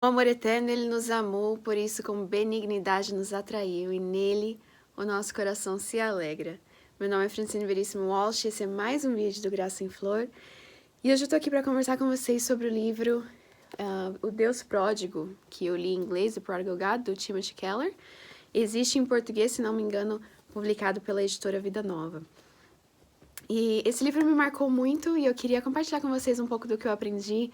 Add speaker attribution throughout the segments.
Speaker 1: O amor eterno, ele nos amou, por isso com benignidade nos atraiu, e nele o nosso coração se alegra. Meu nome é Francine Veríssimo Walsh, esse é mais um vídeo do Graça em Flor, e hoje eu tô aqui para conversar com vocês sobre o livro O Deus Pródigo, que eu li em inglês, The Prodigal God, do Timothy Keller. Existe em português, se não me engano, publicado pela editora Vida Nova. E esse livro me marcou muito e eu queria compartilhar com vocês um pouco do que eu aprendi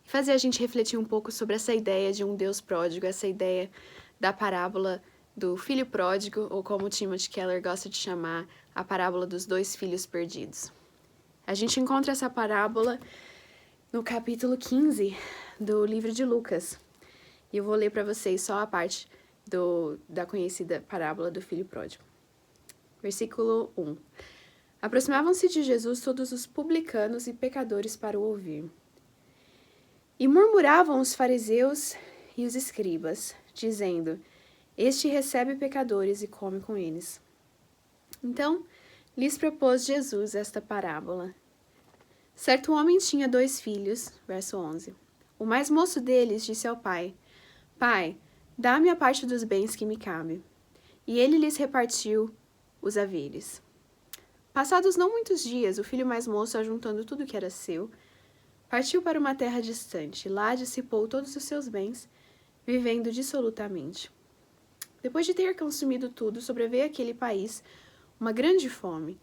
Speaker 1: e fazer a gente refletir um pouco sobre essa ideia de um Deus pródigo, essa ideia da parábola do filho pródigo, ou como Timothy Keller gosta de chamar, a parábola dos dois filhos perdidos. A gente encontra essa parábola no capítulo 15 do livro de Lucas. E eu vou ler para vocês só a parte da conhecida parábola do filho pródigo. Versículo 1. Aproximavam-se de Jesus todos os publicanos e pecadores para o ouvir. E murmuravam os fariseus e os escribas, dizendo: Este recebe pecadores e come com eles. Então, lhes propôs Jesus esta parábola. Certo homem tinha 2 filhos, verso 11. O mais moço deles disse ao pai: Pai, dá-me a parte dos bens que me cabe. E ele lhes repartiu os haveres. Passados não muitos dias, o filho mais moço, ajuntando tudo que era seu, partiu para uma terra distante. Lá dissipou todos os seus bens, vivendo dissolutamente. Depois de ter consumido tudo, sobreveio àquele país uma grande fome,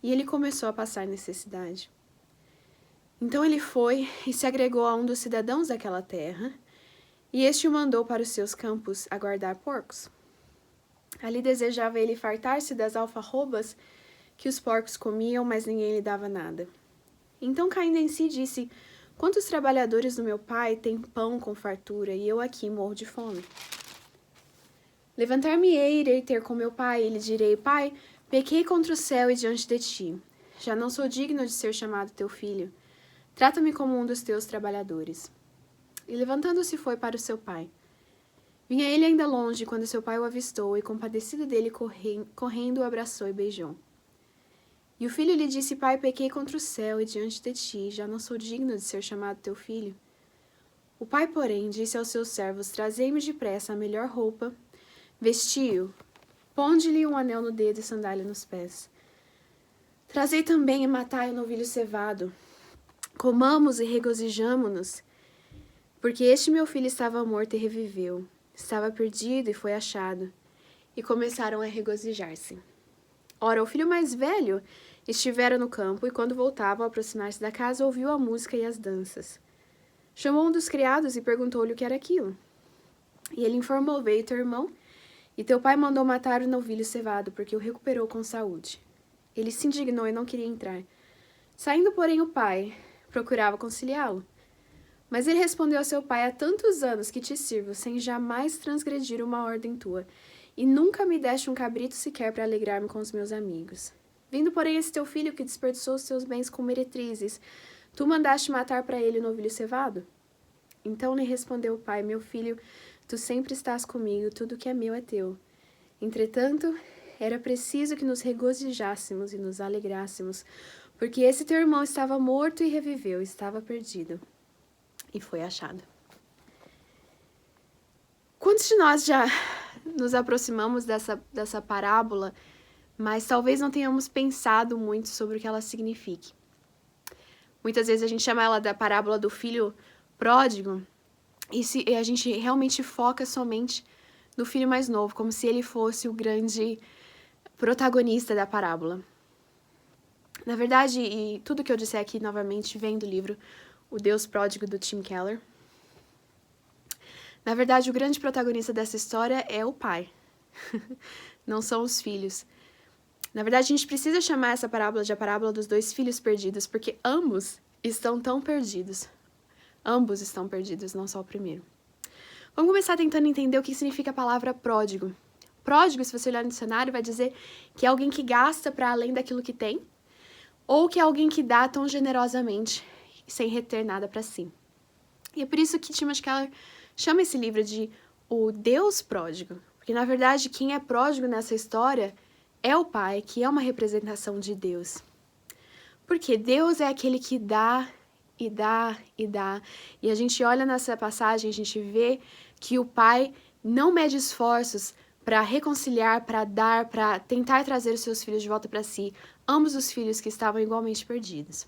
Speaker 1: e ele começou a passar necessidade. Então ele foi e se agregou a um dos cidadãos daquela terra, e este o mandou para os seus campos a guardar porcos. Ali desejava ele fartar-se das alfarrobas que os porcos comiam, mas ninguém lhe dava nada. Então, caindo em si, disse: Quantos trabalhadores do meu pai têm pão com fartura, e eu aqui morro de fome? Levantar-me-ei, irei ter com meu pai, e lhe direi: Pai, pequei contra o céu e diante de ti. Já não sou digno de ser chamado teu filho. Trata-me como um dos teus trabalhadores. E levantando-se foi para o seu pai. Vinha ele ainda longe, quando seu pai o avistou, e compadecido dele, correndo o abraçou e beijou. E o filho lhe disse: Pai, pequei contra o céu e diante de ti, já não sou digno de ser chamado teu filho. O pai, porém, disse aos seus servos: Trazei-me depressa a melhor roupa, vestiu, ponde-lhe um anel no dedo e sandália nos pés. Trazei também e matai o novilho cevado. Comamos e regozijamo-nos, porque este meu filho estava morto e reviveu, estava perdido e foi achado. E começaram a regozijar-se. Ora, o filho mais velho estivera no campo, e quando voltava, ao aproximar-se da casa, ouviu a música e as danças. Chamou um dos criados e perguntou-lhe o que era aquilo. E ele informou: Veio teu irmão, e teu pai mandou matar o novilho cevado, porque o recuperou com saúde. Ele se indignou e não queria entrar. Saindo, porém, o pai procurava conciliá-lo. Mas ele respondeu ao seu pai: Há tantos anos que te sirvo, sem jamais transgredir uma ordem tua, e nunca me deste um cabrito sequer para alegrar-me com os meus amigos. Vindo, porém, esse teu filho que desperdiçou os seus bens com meretrizes, tu mandaste matar para ele o novilho cevado? Então lhe respondeu o pai: Meu filho, tu sempre estás comigo, tudo que é meu é teu. Entretanto, era preciso que nos regozijássemos e nos alegrássemos, porque esse teu irmão estava morto e reviveu, estava perdido e foi achado. Quantos de nós já nos aproximamos dessa parábola, mas talvez não tenhamos pensado muito sobre o que ela signifique? Muitas vezes a gente chama ela da parábola do filho pródigo, e a gente realmente foca somente no filho mais novo, como se ele fosse o grande protagonista da parábola. Na verdade, e tudo que eu disser aqui novamente vem do livro O Deus Pródigo, do Tim Keller. Na verdade, o grande protagonista dessa história é o pai, não são os filhos. Na verdade, a gente precisa chamar essa parábola de a parábola dos 2 filhos perdidos, porque ambos estão tão perdidos. Ambos estão perdidos, não só o primeiro. Vamos começar tentando entender o que significa a palavra pródigo. Pródigo, se você olhar no dicionário, vai dizer que é alguém que gasta para além daquilo que tem, ou que é alguém que dá tão generosamente, sem reter nada para si. E é por isso que Timothy Keller chama esse livro de O Deus Pródigo, porque na verdade quem é pródigo nessa história é o pai, que é uma representação de Deus. Porque Deus é aquele que dá e dá e dá. E a gente olha nessa passagem, a gente vê que o pai não mede esforços para reconciliar, para dar, para tentar trazer os seus filhos de volta para si, ambos os filhos que estavam igualmente perdidos.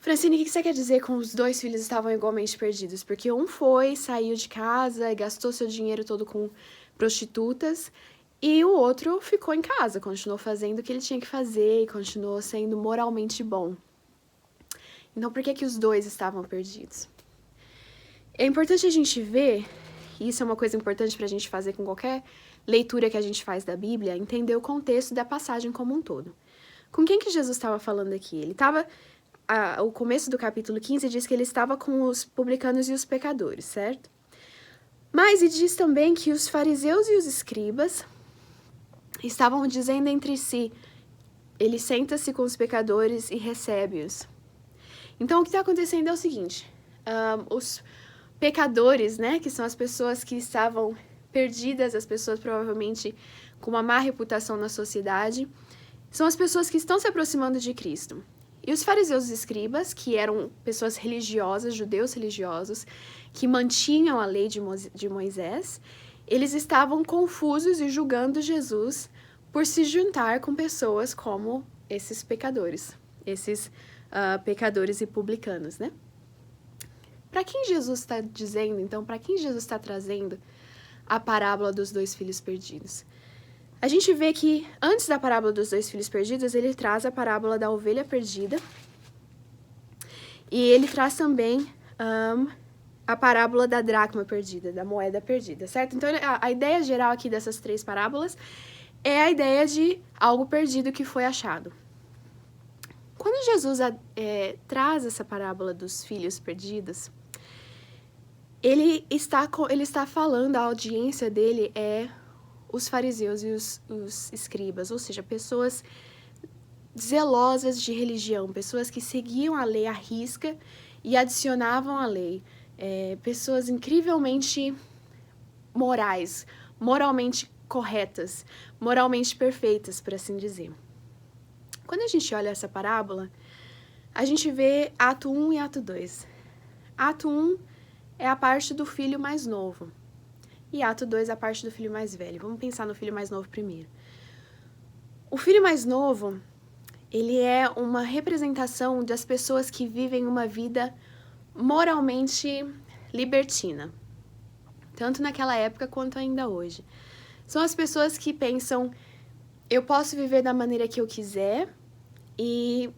Speaker 1: Francine, o que você quer dizer com os dois filhos estavam igualmente perdidos? Porque um saiu de casa e gastou seu dinheiro todo com prostitutas, e o outro ficou em casa, continuou fazendo o que ele tinha que fazer e continuou sendo moralmente bom. Então, por que os dois estavam perdidos? É importante a gente ver, e isso é uma coisa importante para a gente fazer com qualquer leitura que a gente faz da Bíblia, entender o contexto da passagem como um todo. Com quem que Jesus estava falando aqui? Ele estava... o começo do capítulo 15 diz que ele estava com os publicanos e os pecadores, certo? Mas e diz também que os fariseus e os escribas estavam dizendo entre si, ele senta-se com os pecadores e recebe-os. Então, o que está acontecendo é o seguinte, os pecadores, né, que são as pessoas que estavam perdidas, as pessoas provavelmente com uma má reputação na sociedade, são as pessoas que estão se aproximando de Cristo. E os fariseus e escribas, que eram pessoas religiosas, judeus religiosos, que mantinham a lei de Moisés, eles estavam confusos e julgando Jesus por se juntar com pessoas como esses pecadores, pecadores e publicanos, né? Para quem Jesus está dizendo, então, para quem Jesus está trazendo a parábola dos dois filhos perdidos? A gente vê que, antes da parábola dos dois filhos perdidos, ele traz a parábola da ovelha perdida. E ele traz também a parábola da dracma perdida, da moeda perdida, certo? Então, a ideia geral aqui dessas três parábolas é a ideia de algo perdido que foi achado. Quando Jesus traz essa parábola dos filhos perdidos, ele está falando, a audiência dele é os fariseus e os escribas, ou seja, pessoas zelosas de religião, pessoas que seguiam a lei à risca e adicionavam à lei, pessoas incrivelmente morais, moralmente corretas, moralmente perfeitas, por assim dizer. Quando a gente olha essa parábola, a gente vê ato 1 e ato 2. Ato 1 é a parte do filho mais novo. E ato 2 é a parte do filho mais velho. Vamos pensar no filho mais novo primeiro. O filho mais novo, ele é uma representação das pessoas que vivem uma vida moralmente libertina. Tanto naquela época quanto ainda hoje. São as pessoas que pensam, eu posso viver da maneira que eu quiser e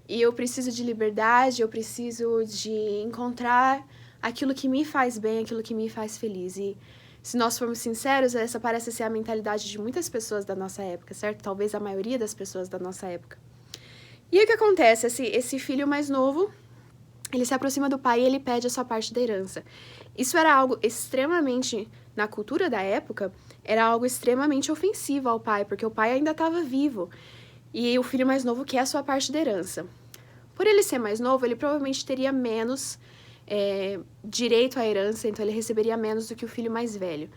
Speaker 1: eu preciso de liberdade, eu preciso de encontrar aquilo que me faz bem, aquilo que me faz feliz. E se nós formos sinceros, essa parece ser a mentalidade de muitas pessoas da nossa época, certo? Talvez a maioria das pessoas da nossa época. E aí o que acontece? Esse filho mais novo, ele se aproxima do pai e ele pede a sua parte da herança. Isso era algo extremamente, na cultura da época, era algo extremamente ofensivo ao pai, porque o pai ainda estava vivo. E o filho mais novo quer a sua parte da herança. Por ele ser mais novo, ele provavelmente teria menos direito à herança, então ele receberia menos do que o filho mais velho.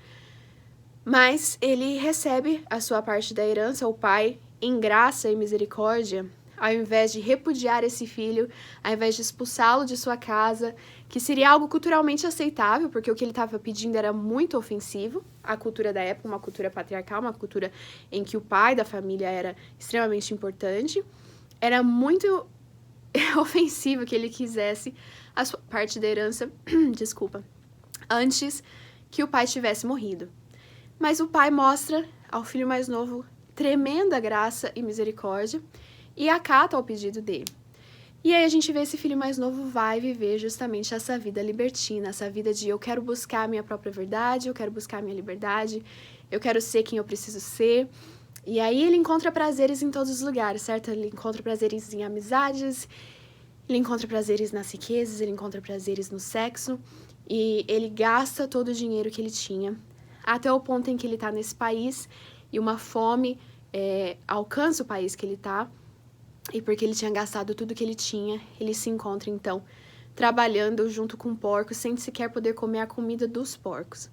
Speaker 1: Mas ele recebe a sua parte da herança, o pai, em graça e misericórdia, ao invés de repudiar esse filho, ao invés de expulsá-lo de sua casa, que seria algo culturalmente aceitável, porque o que ele estava pedindo era muito ofensivo à cultura da época, uma cultura patriarcal, uma cultura em que o pai da família era extremamente importante. Era muito ofensivo que ele quisesse a sua parte da herança, desculpa, antes que o pai tivesse morrido. Mas o pai mostra ao filho mais novo tremenda graça e misericórdia e acata o pedido dele. E aí a gente vê esse filho mais novo vai viver justamente essa vida libertina, essa vida de eu quero buscar a minha própria verdade, eu quero buscar a minha liberdade, eu quero ser quem eu preciso ser. E aí ele encontra prazeres em todos os lugares, certo? Ele encontra prazeres em amizades, ele encontra prazeres nas riquezas, ele encontra prazeres no sexo, e ele gasta todo o dinheiro que ele tinha, até o ponto em que ele está nesse país, e uma fome alcança o país que ele está, e porque ele tinha gastado tudo que ele tinha, ele se encontra, então, trabalhando junto com porcos, sem sequer poder comer a comida dos porcos.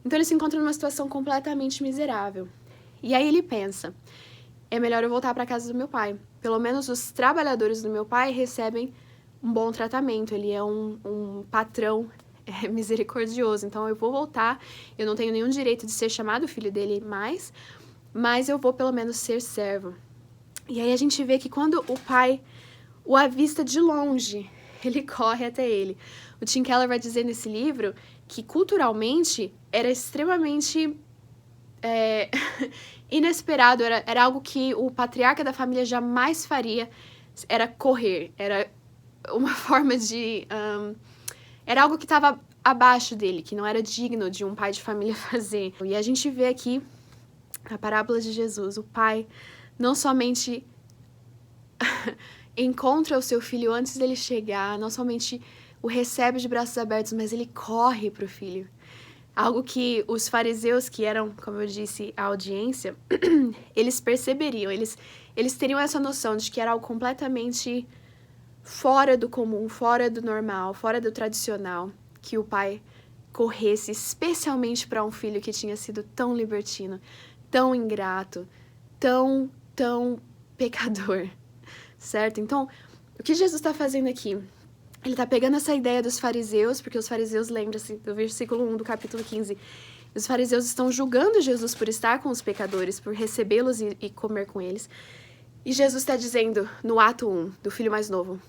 Speaker 1: Então ele se encontra numa situação completamente miserável. E aí ele pensa, é melhor eu voltar para casa do meu pai. Pelo menos os trabalhadores do meu pai recebem um bom tratamento, ele é um patrão misericordioso, então eu vou voltar, eu não tenho nenhum direito de ser chamado filho dele mais, mas eu vou pelo menos ser servo. E aí a gente vê que quando o pai o avista de longe, ele corre até ele. O Tim Keller vai dizer nesse livro que culturalmente era extremamente inesperado, era algo que o patriarca da família jamais faria, era correr, era uma forma de... era algo que estava abaixo dele, que não era digno de um pai de família fazer. E a gente vê aqui a parábola de Jesus, o pai não somente encontra o seu filho antes dele chegar, não somente o recebe de braços abertos, mas ele corre para o filho. Algo que os fariseus, que eram, como eu disse, a audiência, eles perceberiam, eles teriam essa noção de que era algo completamente fora do comum, fora do normal, fora do tradicional, que o pai corresse, especialmente para um filho que tinha sido tão libertino, tão ingrato, tão pecador, certo? Então, o que Jesus está fazendo aqui? Ele está pegando essa ideia dos fariseus, porque os fariseus, lembra-se do versículo 1 do capítulo 15, os fariseus estão julgando Jesus por estar com os pecadores, por recebê-los e comer com eles. E Jesus está dizendo, no ato 1, do filho mais novo,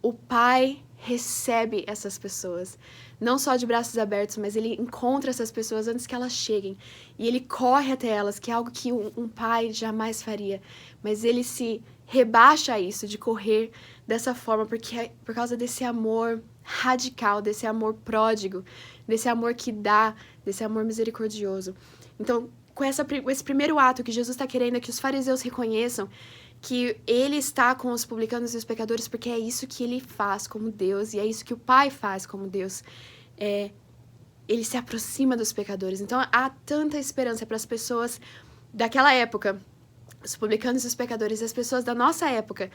Speaker 1: o pai recebe essas pessoas, não só de braços abertos, mas ele encontra essas pessoas antes que elas cheguem, e ele corre até elas, que é algo que um pai jamais faria, mas ele se rebaixa a isso, de correr dessa forma, porque por causa desse amor radical, desse amor pródigo, desse amor que dá, desse amor misericordioso. Então, com esse primeiro ato que Jesus está querendo é que os fariseus reconheçam que ele está com os publicanos e os pecadores porque é isso que ele faz como Deus e é isso que o Pai faz como Deus. Ele se aproxima dos pecadores. Então, há tanta esperança para as pessoas daquela época, os publicanos e os pecadores, as pessoas da nossa época,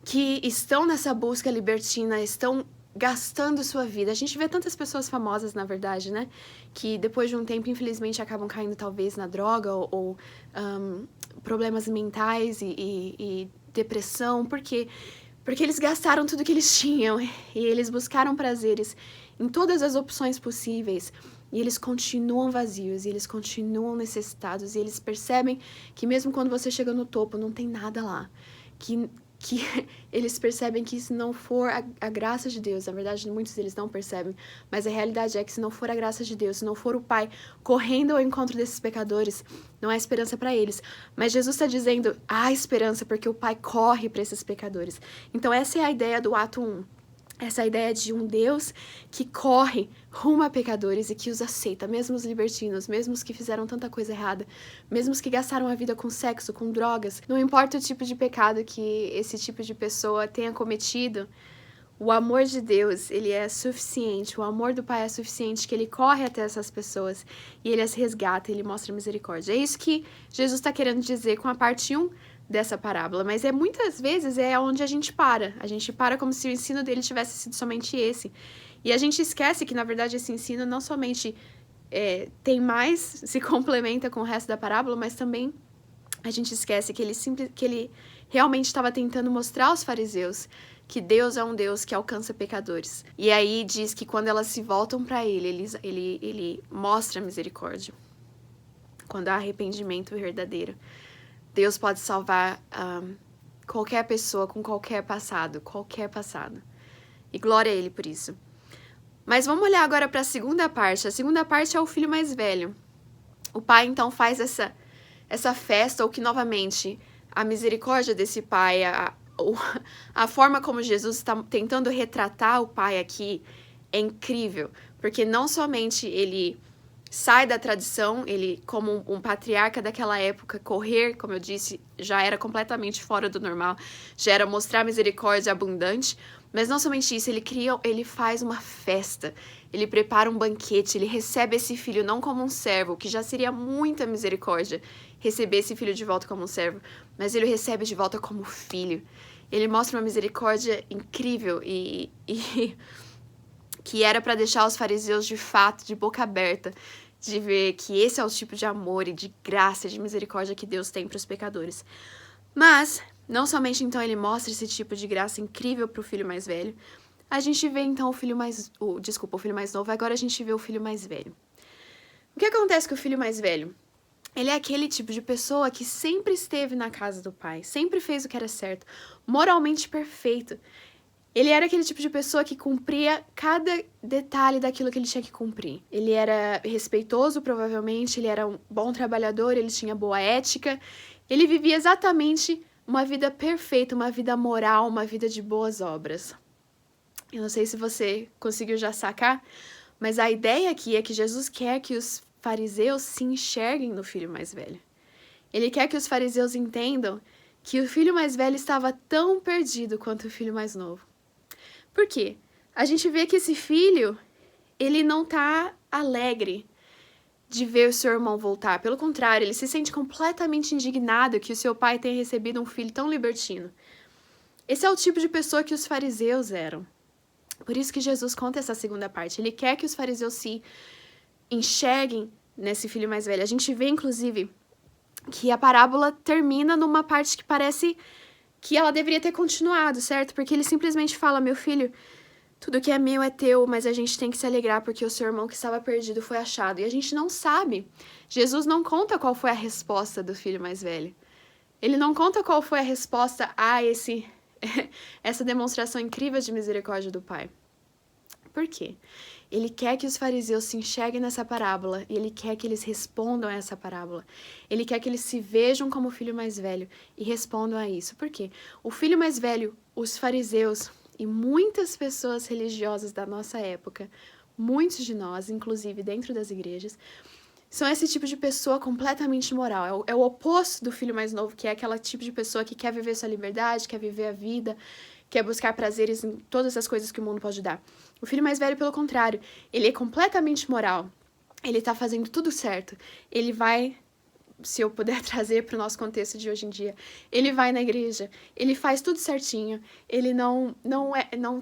Speaker 1: que estão nessa busca libertina, estão gastando sua vida. A gente vê tantas pessoas famosas, na verdade, né? Que depois de um tempo, infelizmente, acabam caindo talvez na droga ou problemas mentais e depressão. Por quê? Porque eles gastaram tudo que eles tinham e eles buscaram prazeres em todas as opções possíveis. E eles continuam vazios, e eles continuam necessitados, e eles percebem que mesmo quando você chega no topo, não tem nada lá. Que eles percebem que se não for a graça de Deus, na verdade muitos deles não percebem, mas a realidade é que se não for a graça de Deus, se não for o Pai correndo ao encontro desses pecadores, não há esperança para eles. Mas Jesus está dizendo, há esperança porque o Pai corre para esses pecadores. Então essa é a ideia do ato 1. Essa ideia de um Deus que corre rumo a pecadores e que os aceita, mesmo os libertinos, mesmo os que fizeram tanta coisa errada, mesmo os que gastaram a vida com sexo, com drogas. Não importa o tipo de pecado que esse tipo de pessoa tenha cometido, o amor de Deus, ele é suficiente, o amor do Pai é suficiente, que ele corre até essas pessoas e ele as resgata, ele mostra misericórdia. É isso que Jesus está querendo dizer com a parte 1 dessa parábola, mas muitas vezes é onde a gente para como se o ensino dele tivesse sido somente esse, e a gente esquece que na verdade esse ensino não somente tem mais, se complementa com o resto da parábola, mas também a gente esquece que ele realmente estava tentando mostrar aos fariseus que Deus é um Deus que alcança pecadores, e aí diz que quando elas se voltam para ele mostra misericórdia, quando há arrependimento verdadeiro. Deus pode salvar qualquer pessoa com qualquer passado. E glória a Ele por isso. Mas vamos olhar agora para a segunda parte. A segunda parte é o filho mais velho. O pai, então, faz essa festa, ou que, novamente, a misericórdia desse pai, a forma como Jesus está tentando retratar o pai aqui é incrível. Porque não somente ele sai da tradição, ele, como um patriarca daquela época, correr, como eu disse, já era completamente fora do normal, já era mostrar misericórdia abundante, mas não somente isso, ele faz uma festa, ele prepara um banquete, ele recebe esse filho não como um servo, que já seria muita misericórdia receber esse filho de volta como um servo, mas ele o recebe de volta como filho. Ele mostra uma misericórdia incrível e que era para deixar os fariseus de fato de boca aberta, de ver que esse é o tipo de amor e de graça e de misericórdia que Deus tem para os pecadores. Mas, não somente então ele mostra esse tipo de graça incrível para o filho mais velho, a gente vê então o filho mais novo, agora a gente vê o filho mais velho. O que acontece com o filho mais velho? Ele é aquele tipo de pessoa que sempre esteve na casa do pai, sempre fez o que era certo, moralmente perfeito. Ele era aquele tipo de pessoa que cumpria cada detalhe daquilo que ele tinha que cumprir. Ele era respeitoso, provavelmente, ele era um bom trabalhador, ele tinha boa ética. Ele vivia exatamente uma vida perfeita, uma vida moral, uma vida de boas obras. Eu não sei se você conseguiu já sacar, mas a ideia aqui é que Jesus quer que os fariseus se enxerguem no filho mais velho. Ele quer que os fariseus entendam que o filho mais velho estava tão perdido quanto o filho mais novo. Por quê? A gente vê que esse filho, ele não tá alegre de ver o seu irmão voltar. Pelo contrário, ele se sente completamente indignado que o seu pai tenha recebido um filho tão libertino. Esse é o tipo de pessoa que os fariseus eram. Por isso que Jesus conta essa segunda parte. Ele quer que os fariseus se enxerguem nesse filho mais velho. A gente vê, inclusive, que a parábola termina numa parte que parece que ela deveria ter continuado, certo? Porque ele simplesmente fala, meu filho, tudo que é meu é teu, mas a gente tem que se alegrar porque o seu irmão que estava perdido foi achado. E a gente não sabe. Jesus não conta qual foi a resposta do filho mais velho. Ele não conta qual foi a resposta a essa demonstração incrível de misericórdia do Pai. Por quê? Ele quer que os fariseus se enxerguem nessa parábola e ele quer que eles respondam a essa parábola. Ele quer que eles se vejam como o filho mais velho e respondam a isso. Por quê? O filho mais velho, os fariseus e muitas pessoas religiosas da nossa época, muitos de nós, inclusive dentro das igrejas, são esse tipo de pessoa completamente imoral. É o oposto do filho mais novo, que é aquela tipo de pessoa que quer viver sua liberdade, quer viver a vida, quer buscar prazeres em todas as coisas que o mundo pode dar. O filho mais velho, pelo contrário, ele é completamente moral. Ele tá fazendo tudo certo. Ele vai, se eu puder trazer para o nosso contexto de hoje em dia, ele vai na igreja, ele faz tudo certinho, ele não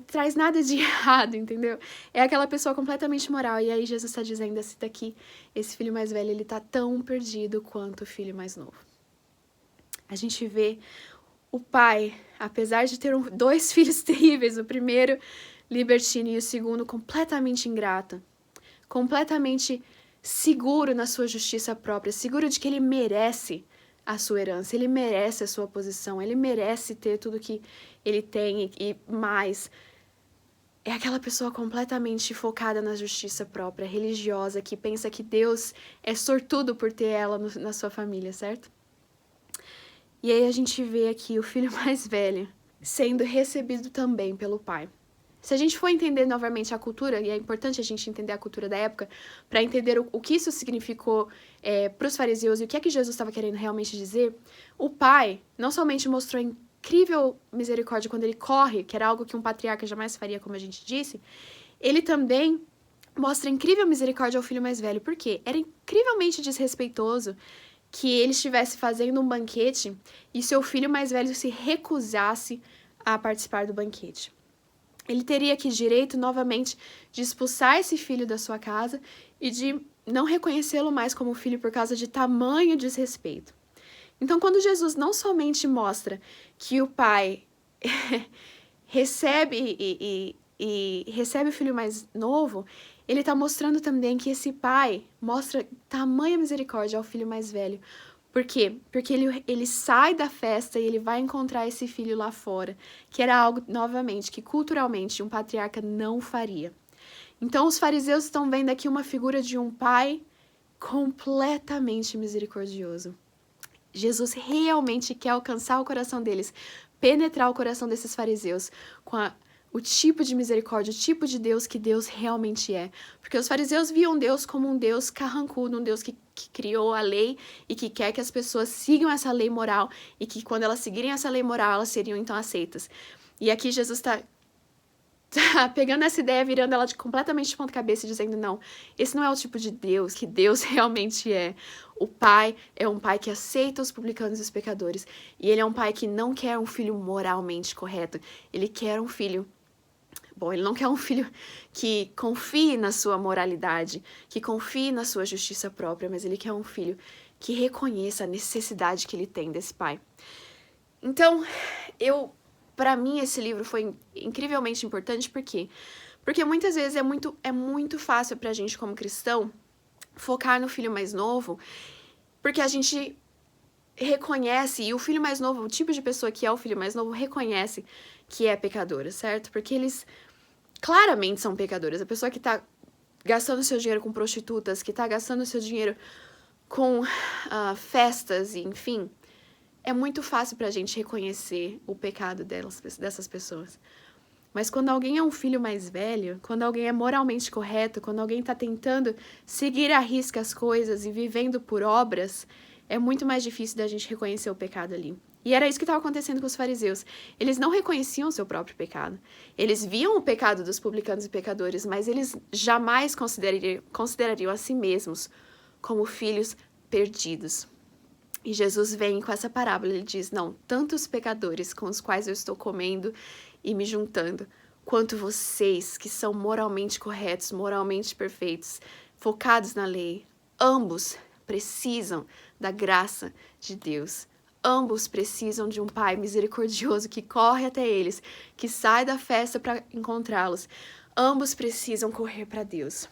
Speaker 1: traz nada de errado, entendeu? É aquela pessoa completamente moral. E aí Jesus está dizendo assim daqui, esse filho mais velho, ele tá tão perdido quanto o filho mais novo. A gente vê o pai, apesar de ter dois filhos terríveis, o primeiro libertino e o segundo completamente ingrato, completamente seguro na sua justiça própria, seguro de que ele merece a sua herança, ele merece a sua posição, ele merece ter tudo que ele tem e mais. É aquela pessoa completamente focada na justiça própria, religiosa, que pensa que Deus é sortudo por ter ela na sua família, certo? E aí a gente vê aqui o filho mais velho sendo recebido também pelo pai. Se a gente for entender novamente a cultura, e é importante a gente entender a cultura da época, para entender o que isso significou para os fariseus e o que é que Jesus estava querendo realmente dizer, o pai não somente mostrou incrível misericórdia quando ele corre, que era algo que um patriarca jamais faria, como a gente disse, ele também mostra incrível misericórdia ao filho mais velho. Por quê? Era incrivelmente desrespeitoso que ele estivesse fazendo um banquete e seu filho mais velho se recusasse a participar do banquete. Ele teria aqui direito, novamente, de expulsar esse filho da sua casa e de não reconhecê-lo mais como filho por causa de tamanho desrespeito. Então, quando Jesus não somente mostra que o pai recebe recebe o filho mais novo, ele está mostrando também que esse pai mostra tamanha misericórdia ao filho mais velho. Por quê? Porque ele sai da festa e ele vai encontrar esse filho lá fora, que era algo, novamente, que culturalmente um patriarca não faria. Então, os fariseus estão vendo aqui uma figura de um pai completamente misericordioso. Jesus realmente quer alcançar o coração deles, penetrar o coração desses fariseus com o tipo de misericórdia, o tipo de Deus que Deus realmente é. Porque os fariseus viam Deus como um Deus carrancudo, um Deus que criou a lei e que quer que as pessoas sigam essa lei moral e que quando elas seguirem essa lei moral, elas seriam então aceitas. E aqui Jesus está pegando essa ideia, virando ela completamente de ponta cabeça e dizendo, não, esse não é o tipo de Deus que Deus realmente é. O pai é um pai que aceita os publicanos e os pecadores. E ele é um pai que não quer um filho moralmente correto. Ele quer um filho Bom, ele não quer um filho que confie na sua moralidade, que confie na sua justiça própria, mas ele quer um filho que reconheça a necessidade que ele tem desse pai. Então, para mim, esse livro foi incrivelmente importante, por quê? Porque muitas vezes é muito fácil pra gente, como cristão, focar no filho mais novo, porque a gente reconhece, e o filho mais novo, o tipo de pessoa que é o filho mais novo, reconhece que é pecadora, certo? Porque eles claramente são pecadores. A pessoa que tá gastando seu dinheiro com prostitutas, que tá gastando seu dinheiro com festas, e enfim, é muito fácil pra gente reconhecer o pecado dessas pessoas. Mas quando alguém é um filho mais velho, quando alguém é moralmente correto, quando alguém tá tentando seguir à risca as coisas e vivendo por obras, é muito mais difícil da gente reconhecer o pecado ali. E era isso que estava acontecendo com os fariseus. Eles não reconheciam o seu próprio pecado. Eles viam o pecado dos publicanos e pecadores, mas eles jamais considerariam a si mesmos como filhos perdidos. E Jesus vem com essa parábola, ele diz, não, tanto os pecadores com os quais eu estou comendo e me juntando, quanto vocês que são moralmente corretos, moralmente perfeitos, focados na lei, ambos precisam da graça de Deus. Ambos precisam de um Pai misericordioso que corre até eles, que sai da festa para encontrá-los. Ambos precisam correr para Deus.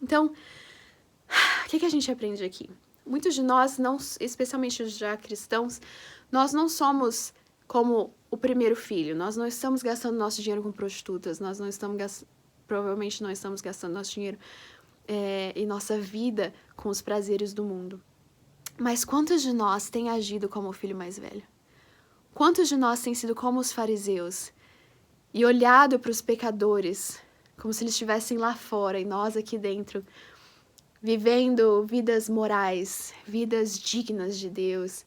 Speaker 1: Então, o que a gente aprende aqui? Muitos de nós, não, especialmente os já cristãos, nós não somos como o primeiro filho. Nós não estamos gastando nosso dinheiro com prostitutas. Nós não estamos provavelmente não estamos gastando nosso dinheiro e nossa vida com os prazeres do mundo. Mas quantos de nós têm agido como o filho mais velho? Quantos de nós têm sido como os fariseus e olhado para os pecadores como se eles estivessem lá fora e nós aqui dentro, vivendo vidas morais, vidas dignas de Deus?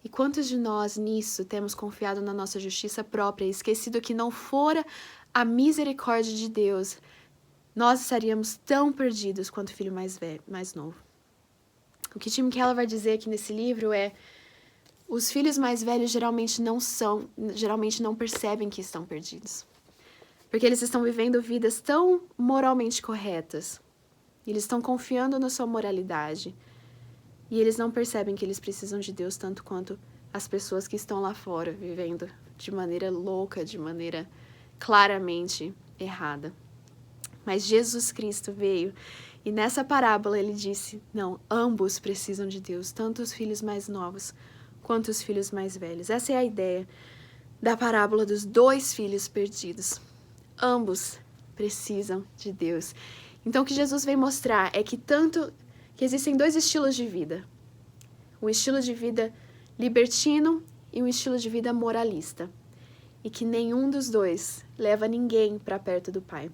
Speaker 1: E quantos de nós nisso temos confiado na nossa justiça própria e esquecido que não fora a misericórdia de Deus, nós estaríamos tão perdidos quanto o filho mais velho, mais novo. O que Tim Keller vai dizer aqui nesse livro é: os filhos mais velhos geralmente não percebem que estão perdidos. Porque eles estão vivendo vidas tão moralmente corretas. Eles estão confiando na sua moralidade. E eles não percebem que eles precisam de Deus tanto quanto as pessoas que estão lá fora, vivendo de maneira louca, de maneira claramente errada. Mas Jesus Cristo veio e nessa parábola ele disse, não, ambos precisam de Deus, tanto os filhos mais novos quanto os filhos mais velhos. Essa é a ideia da parábola dos dois filhos perdidos. Ambos precisam de Deus. Então o que Jesus veio mostrar é que existem dois estilos de vida. Um estilo de vida libertino e um estilo de vida moralista. E que nenhum dos dois leva ninguém para perto do Pai.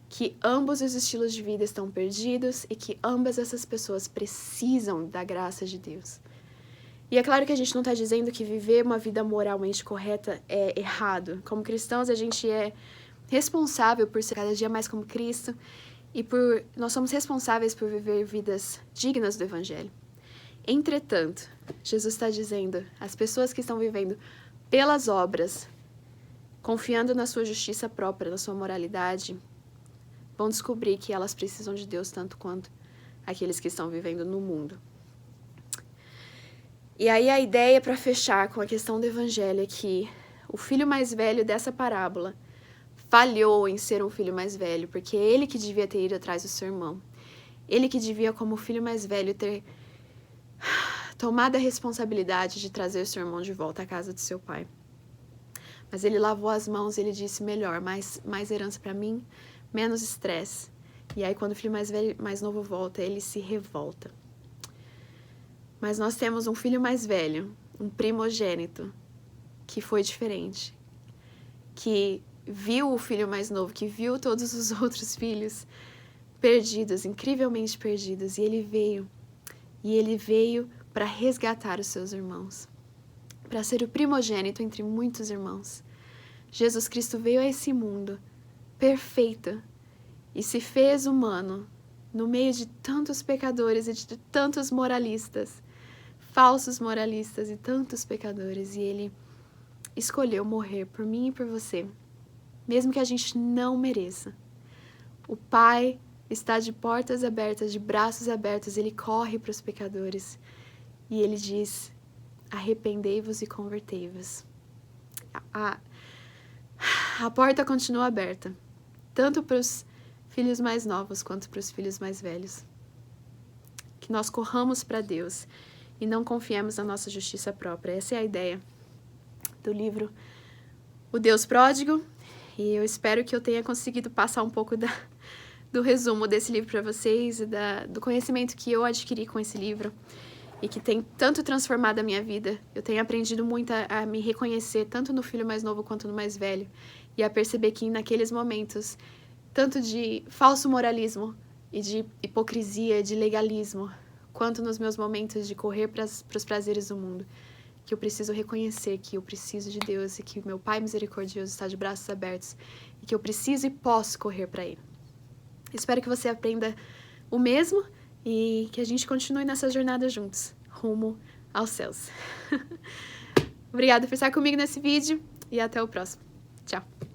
Speaker 1: Que ambos os estilos de vida estão perdidos e que ambas essas pessoas precisam da graça de Deus. E é claro que a gente não está dizendo que viver uma vida moralmente correta é errado. Como cristãos, a gente é responsável por ser cada dia mais como Cristo e nós somos responsáveis por viver vidas dignas do Evangelho. Entretanto, Jesus está dizendo, as pessoas que estão vivendo pelas obras, confiando na sua justiça própria, na sua moralidade, vão descobrir que elas precisam de Deus tanto quanto aqueles que estão vivendo no mundo. E aí a ideia para fechar com a questão do Evangelho é que o filho mais velho dessa parábola falhou em ser um filho mais velho, porque é ele que devia ter ido atrás do seu irmão. Ele que devia, como filho mais velho, ter tomado a responsabilidade de trazer o seu irmão de volta à casa do seu pai. Mas ele lavou as mãos e ele disse, melhor, mais herança para mim, menos estresse. E aí quando o filho mais novo volta, ele se revolta. Mas nós temos um filho mais velho, um primogênito, que foi diferente. Que viu o filho mais novo, que viu todos os outros filhos perdidos, incrivelmente perdidos. E ele veio para resgatar os seus irmãos. Para ser o primogênito entre muitos irmãos. Jesus Cristo veio a esse mundo perfeito e se fez humano no meio de tantos pecadores e de tantos moralistas, falsos moralistas e tantos pecadores, e ele escolheu morrer por mim e por você, mesmo que a gente não mereça. O Pai está de portas abertas, de braços abertos, Ele corre para os pecadores e Ele diz: arrependei-vos e convertei-vos. A porta continua aberta, tanto para os filhos mais novos quanto para os filhos mais velhos. Que nós corramos para Deus e não confiemos na nossa justiça própria. Essa é a ideia do livro O Deus Pródigo, e eu espero que eu tenha conseguido passar um pouco do resumo desse livro para vocês e do conhecimento que eu adquiri com esse livro e que tem tanto transformado a minha vida. Eu tenho aprendido muito a me reconhecer tanto no filho mais novo quanto no mais velho e a perceber que naqueles momentos, tanto de falso moralismo e de hipocrisia, de legalismo, quanto nos meus momentos de correr para os prazeres do mundo, que eu preciso reconhecer que eu preciso de Deus e que meu Pai misericordioso está de braços abertos e que eu preciso e posso correr para Ele. Espero que você aprenda o mesmo e que a gente continue nessa jornada juntos, rumo aos céus. Obrigada por estar comigo nesse vídeo e até o próximo. Tchau!